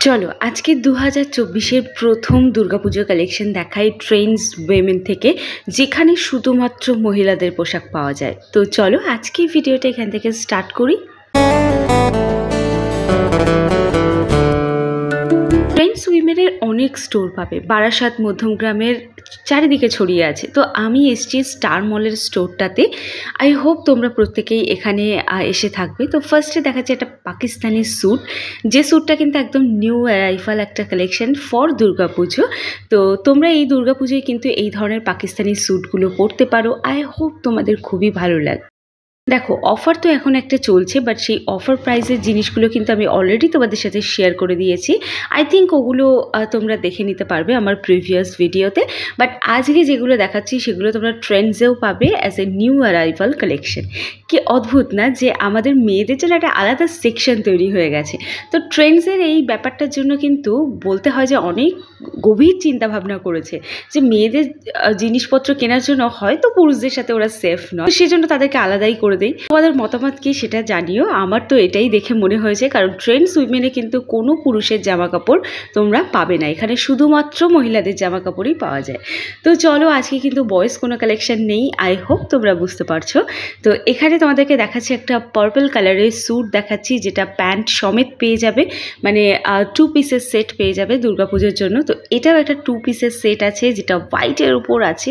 চলো আজকে 2024-এর প্রথম দুর্গাপুজো কালেকশন দেখাই ট্রেন্ডস উইমেন থেকে, যেখানে শুধুমাত্র মহিলাদের পোশাক পাওয়া যায়। তো চলো আজকে ভিডিওটা এখান থেকে স্টার্ট করি। ট্রেন্ডস উইমেনের অনেক স্টোর পাবে, বারাসাত মধ্যমগ্রামের চারিদিকে ছড়িয়ে আছে। তো আমি এসছি স্টার মলের স্টোরটাতে। আই হোপ তোমরা প্রত্যেকেই এখানে এসে থাকবে। তো ফার্স্টে দেখাচ্ছে একটা পাকিস্তানি স্যুট, যে স্যুটটা কিন্তু একদম নিউ অ্যারাইভাল একটা কালেকশন ফর দুর্গাপুজো। তো তোমরা এই দুর্গাপুজোয় কিন্তু এই ধরনের পাকিস্তানি স্যুটগুলো পরতে পারো। আই হোপ তোমাদের খুবই ভালো লাগে। দেখো অফার তো এখন একটা চলছে, বাট সেই অফার প্রাইসের জিনিসগুলো কিন্তু আমি অলরেডি তোমাদের সাথে শেয়ার করে দিয়েছি। আই থিঙ্ক ওগুলো তোমরা দেখে নিতে পারবে আমার প্রিভিয়াস ভিডিওতে। বাট আজকে যেগুলো দেখাচ্ছি সেগুলো তোমরা ট্রেন্ডসেও পাবে as a new arrival collection. কি অদ্ভুত না যে আমাদের মেয়েদের জন্য একটা আলাদা সেকশন তৈরি হয়ে গেছে। তো ট্রেন্ডসের এই ব্যাপারটার জন্য কিন্তু বলতে হয় যে অনেক গভীর চিন্তাভাবনা করেছে, যে মেয়েদের জিনিসপত্র কেনার জন্য হয়তো পুরুষদের সাথে ওরা সেফ নয়, সেজন্য তাদেরকে আলাদাই করে দেই। তোমাদের মতামত কি সেটা জানিও। আমার তো এটাই দেখে মনে হয়েছে, কারণ ট্রেন্ডস উইমেনে কিন্তু কোনো পুরুষের জামা কাপড় তোমরা পাবে না, এখানে শুধুমাত্র মহিলাদের জামা কাপড়ই পাওয়া যায়। তো চলো আজকে কিন্তু বয়েজ কোনো কালেকশন নেই, আই হোপ তোমরা বুঝতে পারছো। তো এখানে তোমাদেরকে দেখাচ্ছি একটা পার্পল কালারের স্যুট দেখাচ্ছি, যেটা প্যান্ট সমেত পেয়ে যাবে, মানে 2 পিসের সেট পেয়ে যাবে দুর্গাপুজোর জন্য। তো এটাও একটা 2 পিসের সেট আছে, যেটা হোয়াইটের উপর আছে,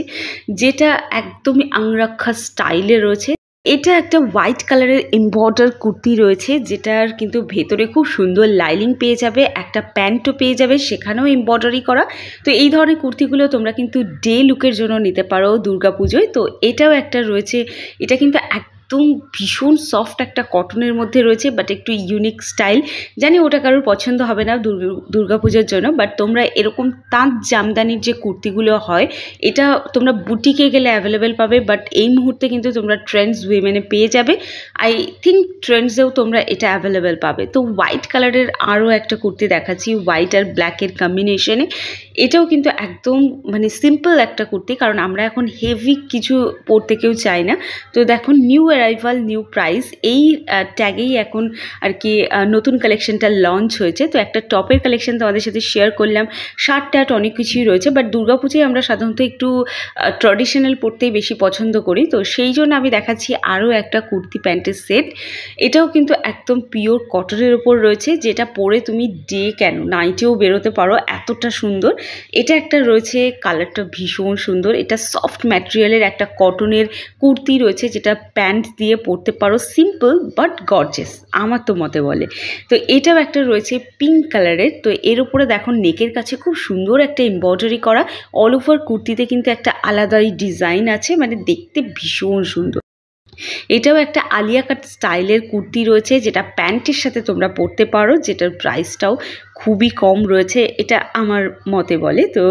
যেটা একদমই আংরাক্ষা স্টাইলে রয়েছে। এটা একটা হোয়াইট কালারের এমব্রয়ডার কুর্তি রয়েছে, যেটার কিন্তু ভেতরে খুব সুন্দর লাইনিং পেয়ে যাবে, একটা প্যান্টও পেয়ে যাবে, সেখানেও এমব্রয়ডারি করা। তো এই ধরনের কুর্তিগুলো তোমরা কিন্তু ডে লুকের জন্য নিতে পারো দুর্গাপুজোয়। তো এটাও একটা রয়েছে, এটা কিন্তু একদম ভীষণ সফট একটা কটনের মধ্যে রয়েছে, বাট একটু ইউনিক স্টাইল। জানি ওটা কারোর পছন্দ হবে না দুর্গাপুজোর জন্য, বাট তোমরা এরকম তাঁত জামদানির যে কুর্তিগুলো হয়, এটা তোমরা বুটিকে গেলে অ্যাভেলেবেল পাবে, বাট এই মুহূর্তে কিন্তু তোমরা ট্রেন্ডস উইমেনে পেয়ে যাবে। আই থিঙ্ক ট্রেন্ডসেও তোমরা এটা অ্যাভেলেবেল পাবে। তো হোয়াইট কালারের আরও একটা কুর্তি দেখাচ্ছি, হোয়াইট আর ব্ল্যাকের কম্বিনেশনে। এটাও কিন্তু একদম মানে সিম্পল একটা কুর্তি, কারণ আমরা এখন হেভি কিছু পরতে কেউ চাই না। তো দেখো নিউ অ্যারাইভাল নিউ প্রাইস, এই ট্যাগেই এখন আর কি নতুন কালেকশনটা লঞ্চ হয়েছে। তো একটা টপের কালেকশন তোমাদের সাথে শেয়ার করলাম, শার্ট ট্যাট অনেক কিছুই রয়েছে, বাট দুর্গাপুজোয় আমরা সাধারণত একটু ট্র্যাডিশনাল পরতেই বেশি পছন্দ করি। তো সেই জন্য আমি দেখাচ্ছি আরও একটা কুর্তি প্যান্টের সেট। এটাও কিন্তু একদম পিওর কটনের ওপর রয়েছে, যেটা পরে তুমি ডে কেন নাইটেও বেরোতে পারো, এতটা সুন্দর। এটা একটা রয়েছে, কালারটা ভীষণ সুন্দর। এটা সফট ম্যাটেরিয়ালের একটা কটনের কুর্তি রয়েছে, যেটা প্যান্ট দিয়ে পরতে পারো, সিম্পল বাট গর্জিয়াস আমার তো মতে বলে। তো এটাও একটা রয়েছে পিঙ্ক কালারের। তো এর উপরে দেখো নেকের কাছে খুব সুন্দর একটা এমব্রয়ডারি করা, অল ওভার কুর্তিতে কিন্তু একটা আলাদাই ডিজাইন আছে, মানে দেখতে ভীষণ সুন্দর। এটাও একটা আলিয়া কাট স্টাইলের কুর্তি রয়েছে, যেটা প্যান্টের সাথে তোমরা পরতে পারো, যেটার প্রাইসটাও খুবই কম রয়েছে, এটা আমার মতে বলে। তো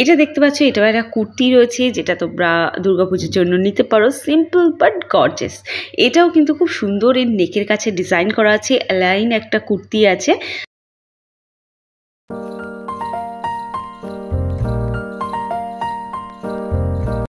এটা দেখতে পাচ্ছ, এটাও একটা কুর্তি রয়েছে, যেটা তোমরা দুর্গাপুজোর জন্য নিতে পারো, সিম্পল বাট গর্জিয়াস। এটাও কিন্তু খুব সুন্দর, এর নেকের কাছে ডিজাইন করা আছে, অ্যালাইন একটা কুর্তি আছে।